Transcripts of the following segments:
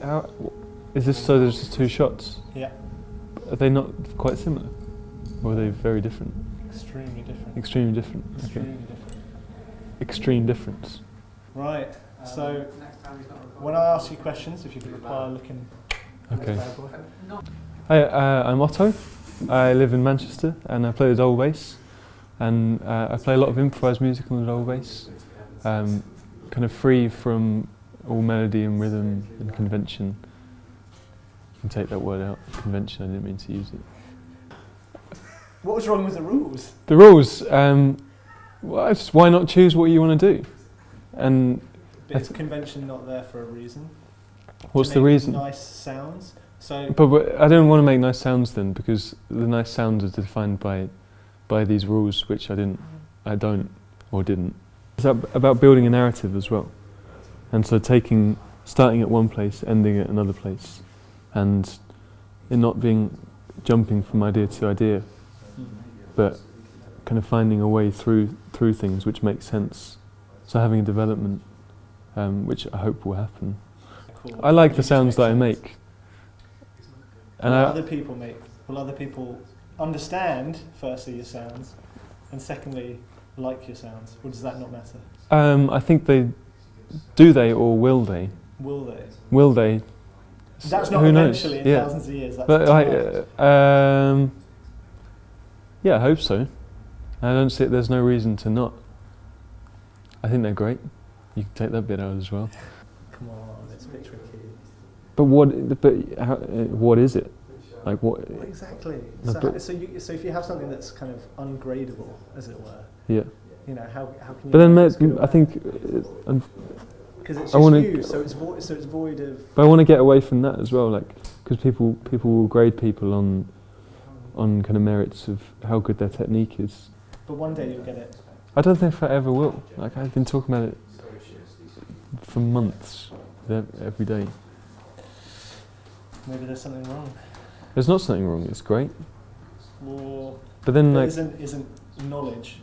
How, is this so there's just two shots? Yeah. Are they not quite similar? Or are they very different? Extremely different. Extremely different. Extremely Okay. different. Extreme difference. Right. So when I ask you questions, if you could reply looking. Okay. Hi, I'm Otto. I live in Manchester and I play the double bass. And I play a lot of improvised music on the double bass. Kind of free from all melody and rhythm and convention. You can take that word out, convention, I didn't mean to use it. What was wrong with the rules? The rules, well, just why not choose what you want to do? And But is convention not there for a reason? what's To the make reason? Nice sounds. So. But I don't want to make nice sounds then, because the nice sounds are defined by these rules, which I don't or didn't. It's about building a narrative as well, and so starting at one place, ending at another place, and it not being jumping from idea to idea, but kind of finding a way through things which make sense. So having a development, which I hope will happen. Cool. I like the sounds that I make. And Will other people understand, firstly, your sounds, and secondly, like your sounds? Or does that not matter? I think do they or will they? Will they? Will they? That's not Who eventually knows? in Yeah. thousands of years. That's But tonight. yeah, I hope so. I don't see there's no reason to not. I think they're great. You can take that bit out as well. Come on, it's a bit tricky. But what is it? Like what? Well, exactly. No, So if you have something that's kind of ungradable, as it were, Yeah. you know, how can you? But then know if it's good or I bad? think Because it's I just wanna- you, so it's void of. But I want to get away from that as well, like because people will grade people on kind of merits of how good their technique is. But one day you'll get it. I don't think I ever will. Like I've been talking about it for months, every day. Maybe there's something wrong. There's not something wrong. It's great. Or But then there like, isn't knowledge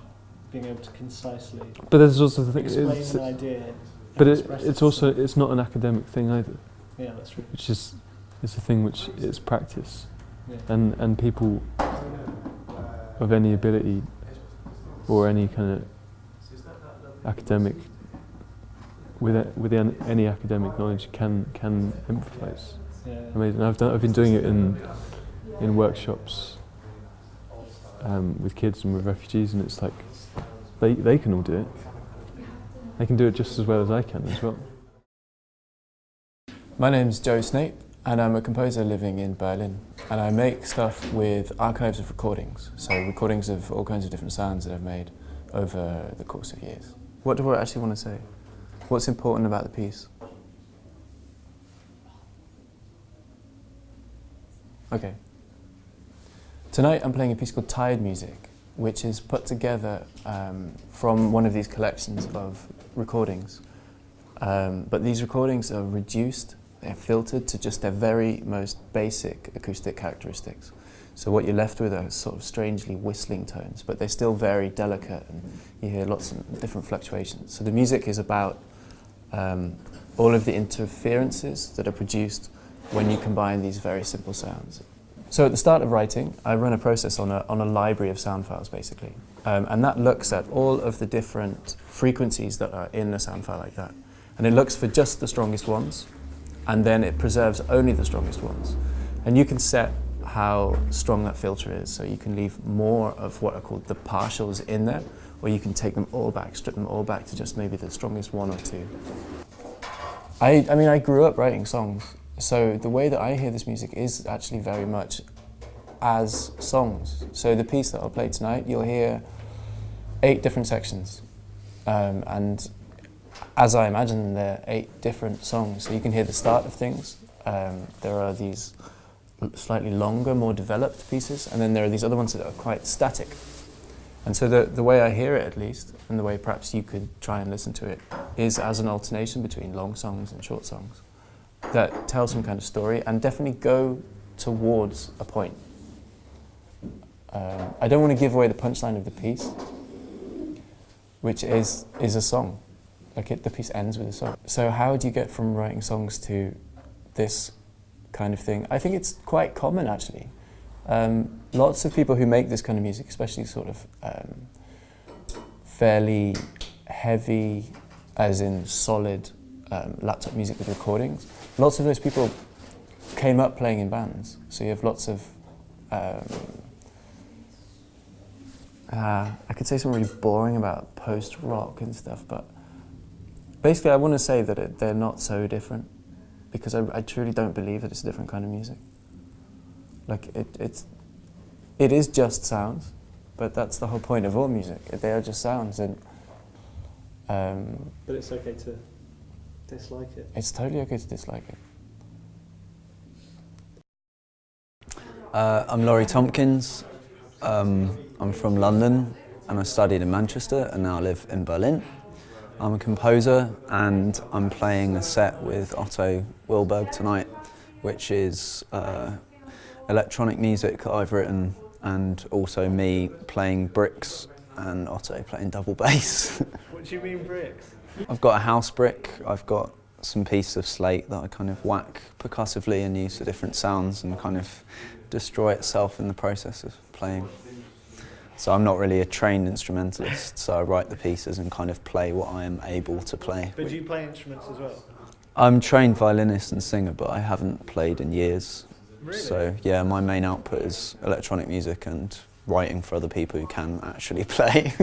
being able to concisely but there's also the thing. explain It's, an idea. but and express it's it. also it's not an academic thing either. Yeah, that's true. Which is it's a thing which is practice, Yeah. and people of any ability or any kind of academic with any academic knowledge can empathise. Yeah. Amazing. I've been doing it in workshops with kids and with refugees, and it's like they can all do it. They can do it just as well as I can as well. My name's Joe Snape, and I'm a composer living in Berlin, and I make stuff with archives of recordings, so recordings of all kinds of different sounds that I've made over the course of years. What do I actually want to say? What's important about the piece? Okay. Tonight I'm playing a piece called Tide Music, which is put together from one of these collections of recordings. But these recordings are reduced, they're filtered to just their very most basic acoustic characteristics. So what you're left with are sort of strangely whistling tones, but they're still very delicate, and you hear lots of different fluctuations. So the music is about all of the interferences that are produced when you combine these very simple sounds. So at the start of writing, I run a process on a library of sound files, basically. And that looks at all of the different frequencies that are in a sound file like that. And it looks for just the strongest ones, and then it preserves only the strongest ones. And you can set how strong that filter is, so you can leave more of what are called the partials in there, or you can take them all back, strip them all back to just maybe the strongest one or two. I mean, I grew up writing songs, so the way that I hear this music is actually very much as songs. So the piece that I'll play tonight, you'll hear 8 different sections, and as I imagine them, they're 8 different songs. So you can hear the start of things. There are these slightly longer, more developed pieces, and then there are these other ones that are quite static. And so the way I hear it, at least, and the way perhaps you could try and listen to it, is as an alternation between long songs and short songs that tell some kind of story and definitely go towards a point. I don't want to give away the punchline of the piece, which is a song. Like the piece ends with a song. So how do you get from writing songs to this kind of thing. I think it's quite common actually. Lots of people who make this kind of music, especially sort of fairly heavy, as in solid laptop music with recordings, lots of those people came up playing in bands. So you have lots of, I could say something really boring about post-rock and stuff, but basically I want to say that they're not so different, because I truly don't believe that it's a different kind of music. Like it is just sounds, but that's the whole point of all music. They are just sounds, and but it's okay to dislike it. it's totally okay to dislike it. I'm Laurie Tompkins. I'm from London and I studied in Manchester and now live in Berlin. I'm a composer and I'm playing a set with Otto tonight, which is electronic music that I've written, and also me playing bricks and Otto playing double bass. What do you mean bricks? I've got a house brick, I've got some pieces of slate that I kind of whack percussively and use for different sounds and kind of destroy itself in the process of playing. So I'm not really a trained instrumentalist, so I write the pieces and kind of play what I am able to play. But do you play instruments as well? I'm a trained violinist and singer, but I haven't played in years. Really? So yeah, my main output is electronic music and writing for other people who can actually play.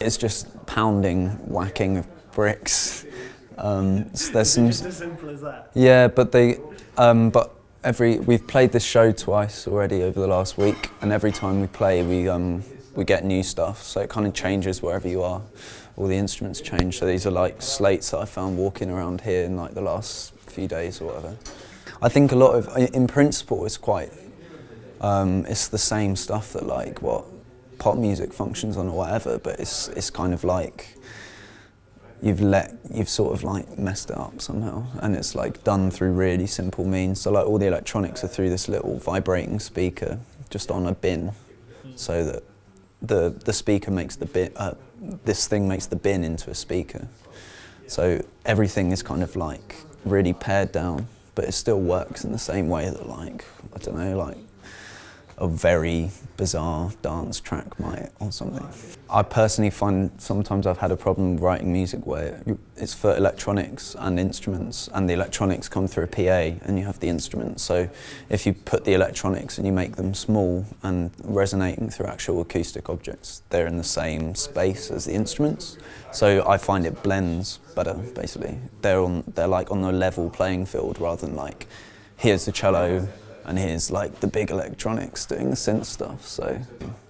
It's just pounding, whacking of bricks. So there's some. Just as simple as that. Yeah, but we've played this show twice already over the last week, and every time we play, we get new stuff. So it kind of changes wherever you are. All the instruments change. So these are like slates that I found walking around here in like the last few days or whatever. I think a lot of, in principle, it's quite. It's the same stuff that like what pop music functions on or whatever, but it's kind of like you've sort of like messed it up somehow, and it's like done through really simple means. So like all the electronics are through this little vibrating speaker just on a bin, so that the speaker makes the bin, this thing makes the bin into a speaker. So everything is kind of like really pared down, but it still works in the same way that like, I don't know, like a very bizarre dance track might, or something. I personally find sometimes I've had a problem writing music where it's for electronics and instruments, and the electronics come through a PA and you have the instruments. So if you put the electronics and you make them small and resonating through actual acoustic objects, they're in the same space as the instruments. So I find it blends better, basically. They're like on a level playing field, rather than like, here's the cello, and here's like the big electronics doing the synth stuff. So,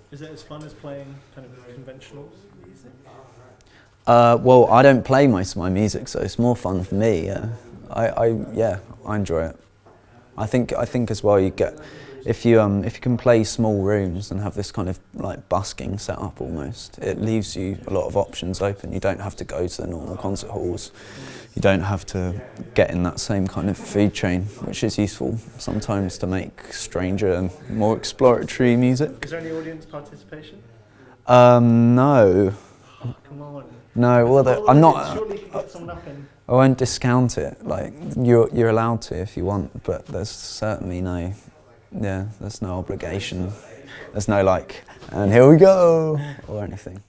is it as fun as playing kind of conventional music? well, I don't play most of my music, so it's more fun for me. Yeah, I enjoy it. I think as well you get, if you can play small rooms and have this kind of like busking setup almost, it leaves you a lot of options open. You don't have to go to the normal concert halls. You don't have to get in that same kind of food chain, which is useful sometimes to make stranger and more exploratory music. Is there any audience participation? No. Oh, come on. No, well, I'm not. Surely you can get someone up and. I won't discount it. Like you're allowed to if you want, but there's certainly no. Yeah, there's no obligation. There's no like, and here we go, or anything.